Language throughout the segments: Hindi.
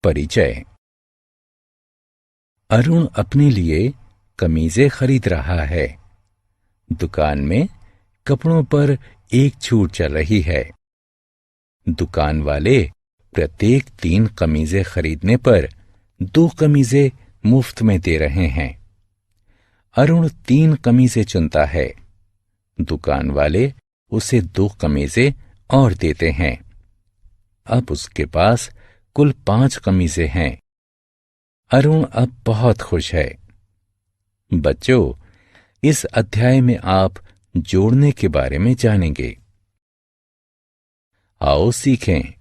परिचय। अरुण अपने लिए कमीजें खरीद रहा है। दुकान में कपड़ों पर एक छूट चल रही है। दुकान वाले प्रत्येक 3 कमीजें खरीदने पर 2 कमीजें मुफ्त में दे रहे हैं। अरुण 3 कमीजें चुनता है। दुकान वाले उसे 2 कमीजें और देते हैं। अब उसके पास कुल 5 कमीजें हैं। अरुण अब बहुत खुश है। बच्चों, इस अध्याय में आप जोड़ने के बारे में जानेंगे। आओ सीखें।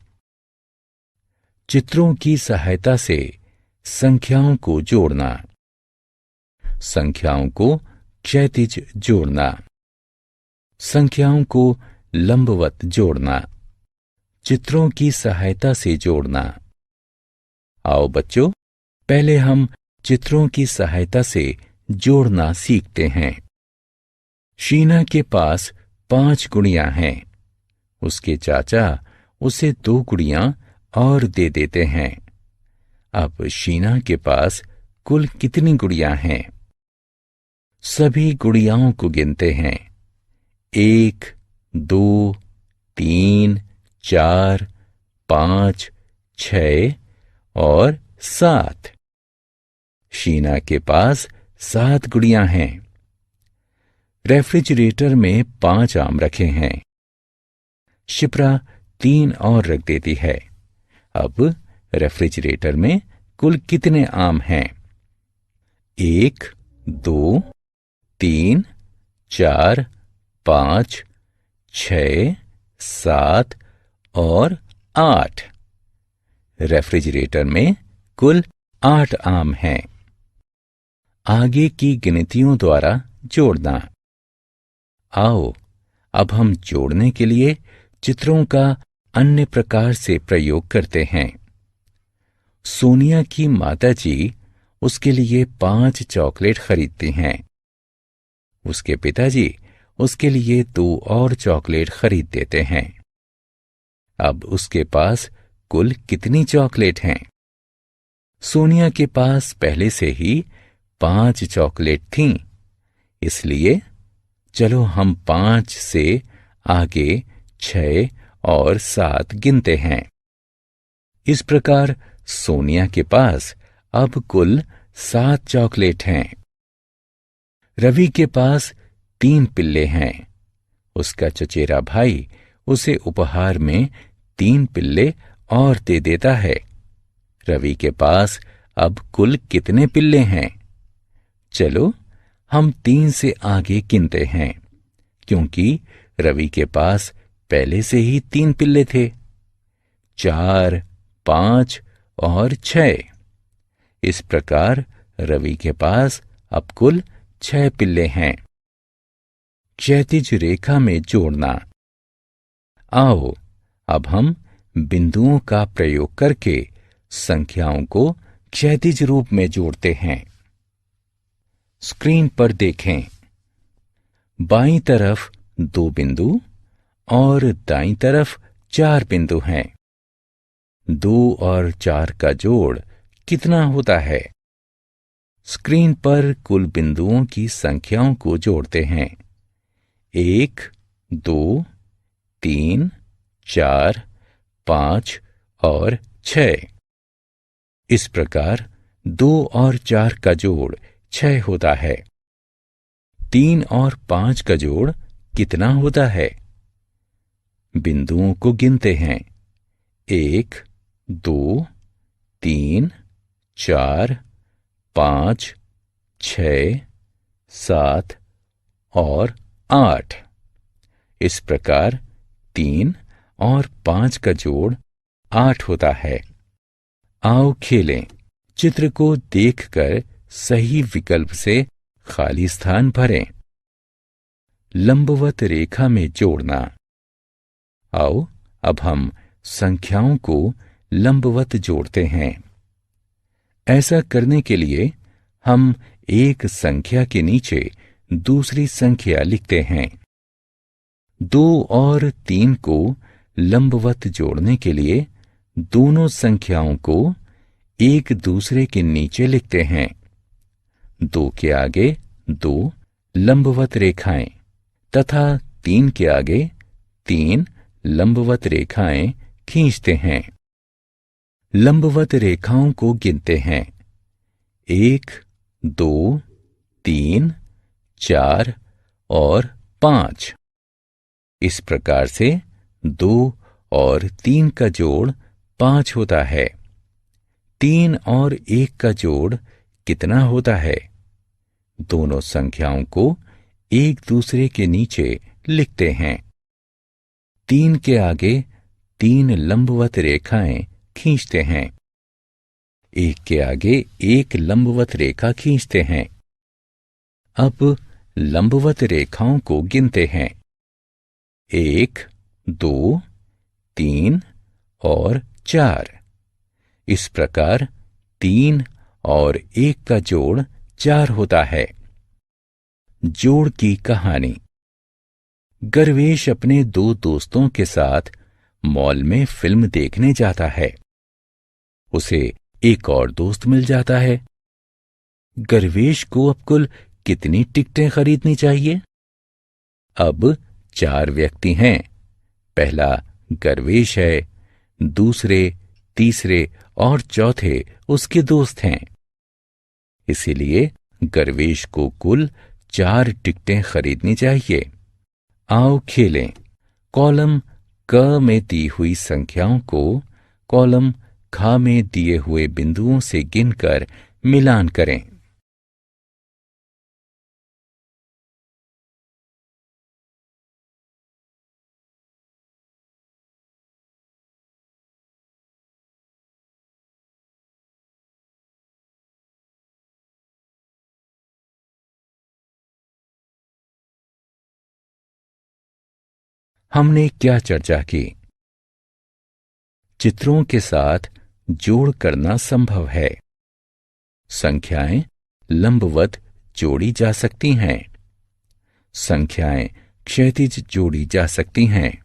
चित्रों की सहायता से संख्याओं को जोड़ना। संख्याओं को क्षैतिज जोड़ना। संख्याओं को लंबवत जोड़ना। चित्रों की सहायता से जोड़ना। आओ बच्चों, पहले हम चित्रों की सहायता से जोड़ना सीखते हैं। शीना के पास 5 गुड़ियां हैं। उसके चाचा उसे 2 गुड़ियां और दे देते हैं। अब शीना के पास कुल कितनी गुड़ियां हैं? सभी गुड़ियाओं को गिनते हैं। 1, 2, 3, 4, 5, 6 और 7। शीना के पास 7 गुड़ियां हैं। रेफ्रिजरेटर में 5 आम रखे हैं। शिप्रा 3 और रख देती है। अब रेफ्रिजरेटर में कुल कितने आम हैं? 1, 2, 3, 4, 5, 6, 7 और 8। रेफ्रिजरेटर में कुल 8 आम हैं। आगे की गिनतियों द्वारा जोड़ना। आओ, अब हम जोड़ने के लिए चित्रों का अन्य प्रकार से प्रयोग करते हैं। सोनिया की माताजी उसके लिए 5 चॉकलेट खरीदती हैं। उसके पिताजी उसके लिए 2 और चॉकलेट खरीद देते हैं। अब उसके पास कुल कितनी चॉकलेट हैं? सोनिया के पास पहले से ही 5 चॉकलेट थीं, इसलिए चलो हम 5 से आगे 6 और 7 गिनते हैं। इस प्रकार सोनिया के पास अब कुल 7 चॉकलेट हैं। रवि के पास 3 पिल्ले हैं। उसका चचेरा भाई उसे उपहार में 3 पिल्ले और दे देता है। रवि के पास अब कुल कितने पिल्ले हैं? चलो हम 3 से आगे गिनते हैं, क्योंकि रवि के पास पहले से ही 3 पिल्ले थे। 4, 5 और 6। इस प्रकार रवि के पास अब कुल 6 पिल्ले हैं। क्षैतिज रेखा में जोड़ना। आओ, अब हम बिंदुओं का प्रयोग करके संख्याओं को क्षैतिज रूप में जोड़ते हैं। स्क्रीन पर देखें। बाईं तरफ 2 बिंदु और दाईं तरफ 4 बिंदु हैं। 2 और 4 का जोड़ कितना होता है? स्क्रीन पर कुल बिंदुओं की संख्याओं को जोड़ते हैं। 1, 2, 3, 4, 5 और 6। इस प्रकार 2 और 4 का जोड़ 6 होता है। 3 और 5 का जोड़ कितना होता है? बिंदुओं को गिनते हैं। 1, 2, 3, 4, 5, 6, 7 और 8। इस प्रकार 3 और 5 का जोड़ 8 होता है। आओ खेलें। चित्र को देखकर सही विकल्प से खाली स्थान भरें। लंबवत रेखा में जोड़ना। आओ, अब हम संख्याओं को लंबवत जोड़ते हैं। ऐसा करने के लिए हम एक संख्या के नीचे दूसरी संख्या लिखते हैं। 2 और 3 को लंबवत जोड़ने के लिए दोनों संख्याओं को एक दूसरे के नीचे लिखते हैं। 2 के आगे 2 लंबवत रेखाएं तथा 3 के आगे 3 लंबवत रेखाएं खींचते हैं। लंबवत रेखाओं को गिनते हैं। 1, 2, 3, 4 और 5। इस प्रकार से 2 और 3 का जोड़ 5 होता है। 3 और 1 का जोड़ कितना होता है? दोनों संख्याओं को एक दूसरे के नीचे लिखते हैं। 3 के आगे 3 लंबवत रेखाएं खींचते हैं। 1 के आगे 1 लंबवत रेखा खींचते हैं। अब लंबवत रेखाओं को गिनते हैं। 1, 2, 3 और 4। इस प्रकार 3 और 1 का जोड़ 4 होता है। जोड़ की कहानी। गर्वेश अपने 2 दोस्तों के साथ मॉल में फिल्म देखने जाता है। उसे एक और दोस्त मिल जाता है। गर्वेश को अब कुल कितनी टिकटें खरीदनी चाहिए? अब 4 व्यक्ति हैं। पहला गर्वेश है, दूसरे, तीसरे और चौथे उसके दोस्त हैं। इसीलिए गर्वेश को कुल 4 टिकटें खरीदनी चाहिए। आओ खेलें। कॉलम क में दी हुई संख्याओं को कॉलम ख में दिए हुए बिंदुओं से गिनकर मिलान करें। हमने क्या चर्चा की? चित्रों के साथ जोड़ करना संभव है। संख्याएं लंबवत जोड़ी जा सकती हैं। संख्याएं क्षैतिज जोड़ी जा सकती हैं।